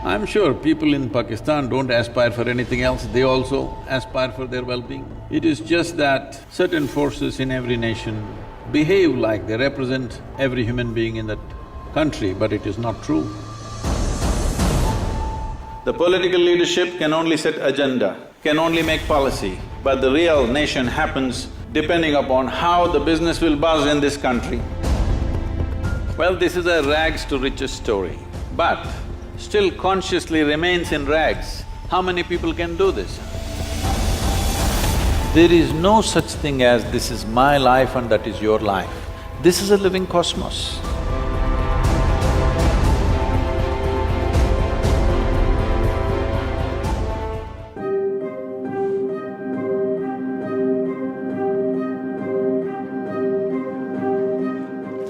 I'm sure people in Pakistan don't aspire for anything else, they also aspire for their well-being. It is just that certain forces in every nation behave like they represent every human being in that country, but it is not true. The political leadership can only set agenda, can only make policy, but the real nation happens depending upon how the business will buzz in this country. Well, this is a rags to riches story, but still consciously remains in rags. How many people can do this? There is no such thing as this is my life and that is your life. This is a living cosmos.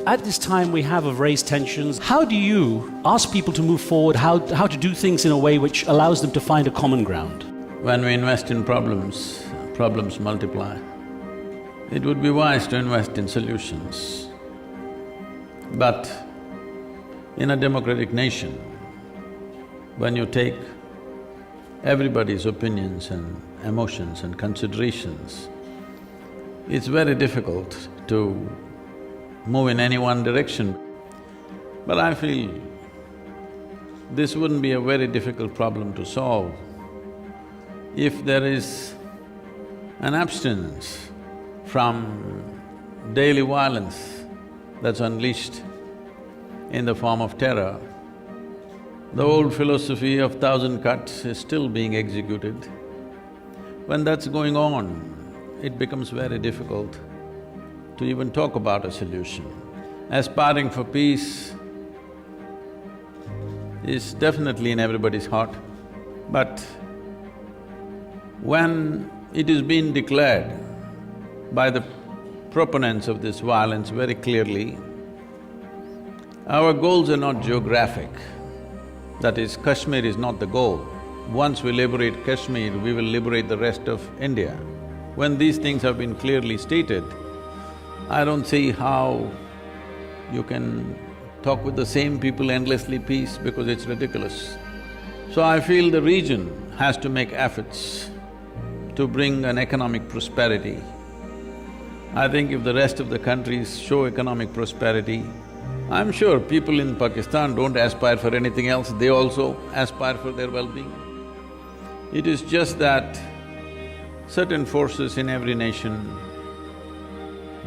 At this time we have of raised tensions, how do you ask people to move forward, how to do things in a way which allows them to find a common ground? When we invest in problems, problems multiply. It would be wise to invest in solutions. But in a democratic nation, when you take everybody's opinions and emotions and considerations, it's very difficult to move in any one direction. But I feel this wouldn't be a very difficult problem to solve if there is an abstinence from daily violence that's unleashed in the form of terror. The old philosophy of 1,000 cuts is still being executed. When that's going on, it becomes very difficult to even talk about a solution. Aspiring for peace is definitely in everybody's heart, but when it is being declared by the proponents of this violence very clearly, our goals are not geographic. That is, Kashmir is not the goal. Once we liberate Kashmir, we will liberate the rest of India. When these things have been clearly stated, I don't see how you can talk with the same people endlessly peace because it's ridiculous. So I feel the region has to make efforts to bring an economic prosperity. I think if the rest of the countries show economic prosperity, I'm sure people in Pakistan don't aspire for anything else, they also aspire for their well-being. It is just that certain forces in every nation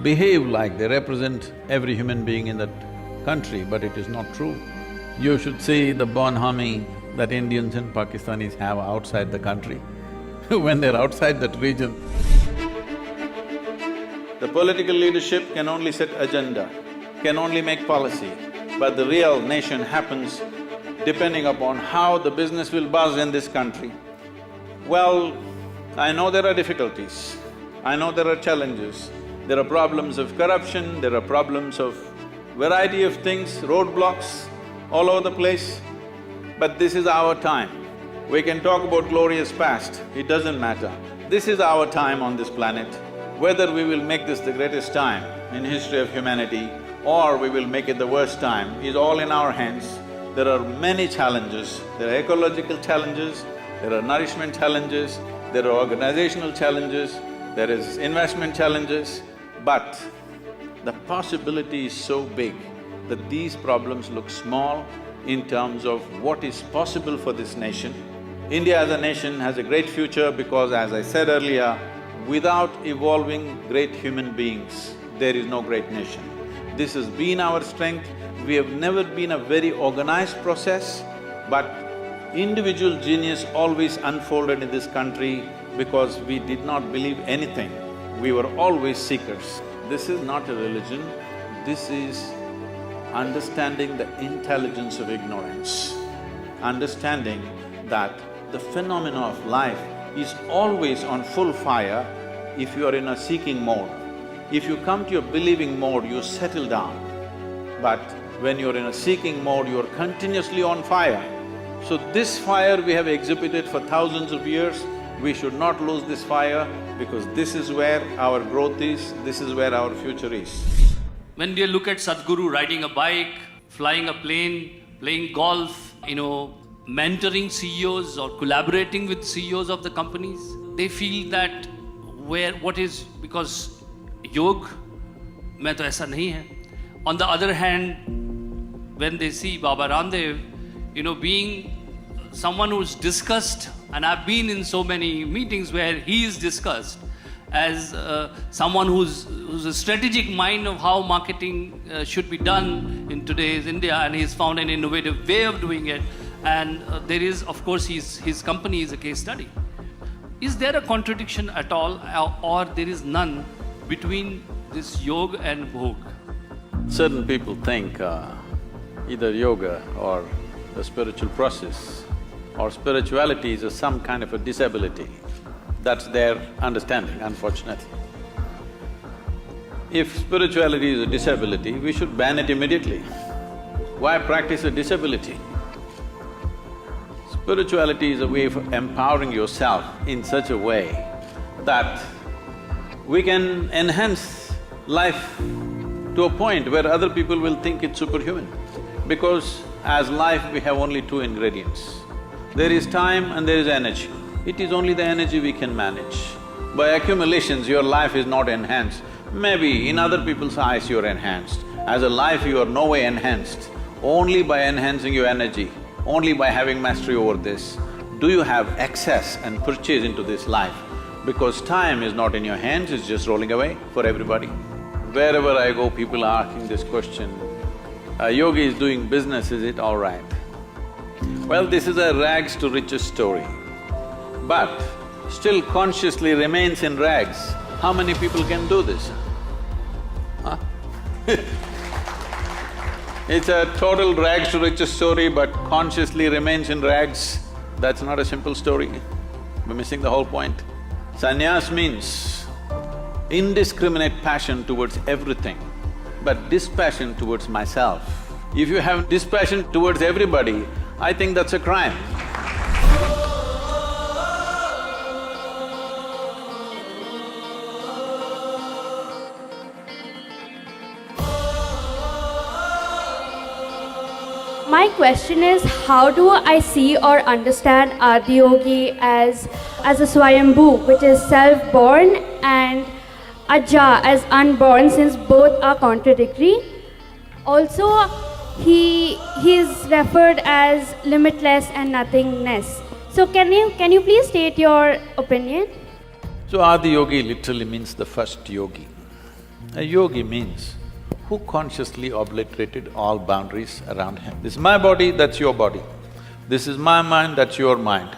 behave like they represent every human being in that country, but it is not true. You should see the bonhomie that Indians and Pakistanis have outside the country when they're outside that region. The political leadership can only set agenda, can only make policy, but the real nation happens depending upon how the business will buzz in this country. Well, I know there are difficulties, I know there are challenges. There are problems of corruption, there are problems of variety of things, roadblocks all over the place. But this is our time. We can talk about glorious past, it doesn't matter. This is our time on this planet. Whether we will make this the greatest time in history of humanity or we will make it the worst time is all in our hands. There are many challenges. There are ecological challenges, there are nourishment challenges, there are organizational challenges, there is investment challenges. But the possibility is so big that these problems look small in terms of what is possible for this nation. India as a nation has a great future because, as I said earlier, without evolving great human beings, there is no great nation. This has been our strength. We have never been a very organized process, but individual genius always unfolded in this country because we did not believe anything. We were always seekers. This is not a religion, this is understanding the intelligence of ignorance, understanding that the phenomena of life is always on full fire if you are in a seeking mode. If you come to your believing mode, you settle down. But when you're in a seeking mode, you're continuously on fire. So this fire we have exhibited for thousands of years, we should not lose this fire because this is where our growth is, this is where our future is. When we look at Sadhguru riding a bike, flying a plane, playing golf, mentoring CEOs or collaborating with CEOs of the companies. They feel that because योग में तो ऐसा नहीं है. On the other hand, when they see Baba Ramdev, being someone who's discussed, and I've been in so many meetings where he is discussed as someone who's a strategic mind of how marketing should be done in today's India, and he's found an innovative way of doing it. And there is, of course, his company is a case study. Is there a contradiction at all, or there is none between this yoga and bhog? Certain people think either yoga or the spiritual process or spirituality is some kind of a disability. That's their understanding, unfortunately. If spirituality is a disability, we should ban it immediately. Why practice a disability? Spirituality is a way of empowering yourself in such a way that we can enhance life to a point where other people will think it's superhuman. Because as life we have only two ingredients. There is time and there is energy. It is only the energy we can manage. By accumulations, your life is not enhanced. Maybe in other people's eyes you're enhanced. As a life you are no way enhanced. Only by enhancing your energy, only by having mastery over this, do you have access and purchase into this life. Because time is not in your hands, it's just rolling away for everybody. Wherever I go, people are asking this question, a yogi is doing business, is it all right? Well, this is a rags to riches story, but still consciously remains in rags. How many people can do this? Huh? It's a total rags to riches story, but consciously remains in rags. That's not a simple story. We're missing the whole point. Sannyas means indiscriminate passion towards everything, but dispassion towards myself. If you have dispassion towards everybody, I think that's a crime. My question is, how do I see or understand Adiyogi as a Swayambhu, which is self-born, and Aja as unborn, since both are contradictory? Also, he is referred as limitless and nothingness. So can you please state your opinion? So Adiyogi literally means the first yogi. A yogi means who consciously obliterated all boundaries around him. This is my body, that's your body. This is my mind, that's your mind.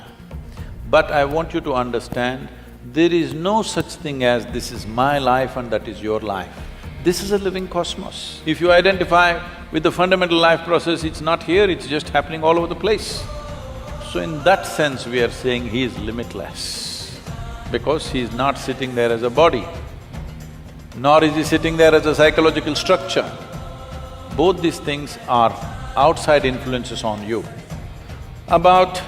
But I want you to understand, there is no such thing as this is my life and that is your life. This is a living cosmos. If you identify with the fundamental life process, it's not here, it's just happening all over the place. So in that sense, we are saying he is limitless, because he is not sitting there as a body, nor is he sitting there as a psychological structure. Both these things are outside influences on you. About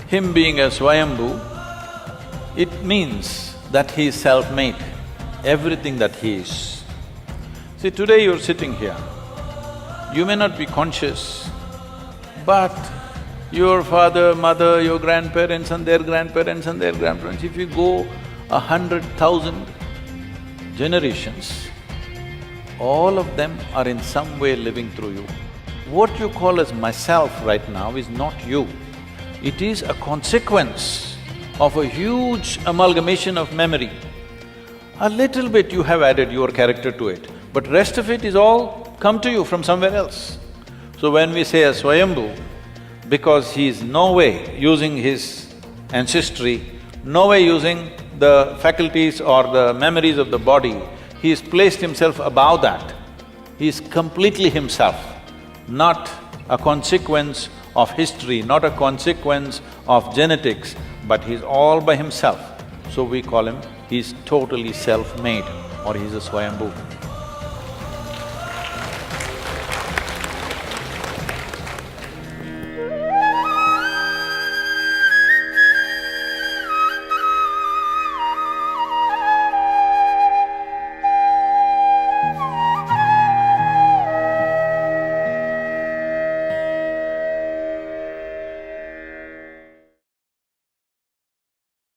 him being a Swayambhu, it means that he is self-made, everything that he is. See, today you're sitting here, you may not be conscious, but your father, mother, your grandparents and their grandparents and their grandparents, if you go 100,000 generations, all of them are in some way living through you. What you call as myself right now is not you. It is a consequence of a huge amalgamation of memory. A little bit you have added your character to it, but rest of it is all come to you from somewhere else. So when we say a Swayambhu, because he is no way using his ancestry, no way using the faculties or the memories of the body, he has placed himself above that. He is completely himself, not a consequence of history, not a consequence of genetics, but he's all by himself. So we call him, he's totally self-made, or he's a Swayambhu.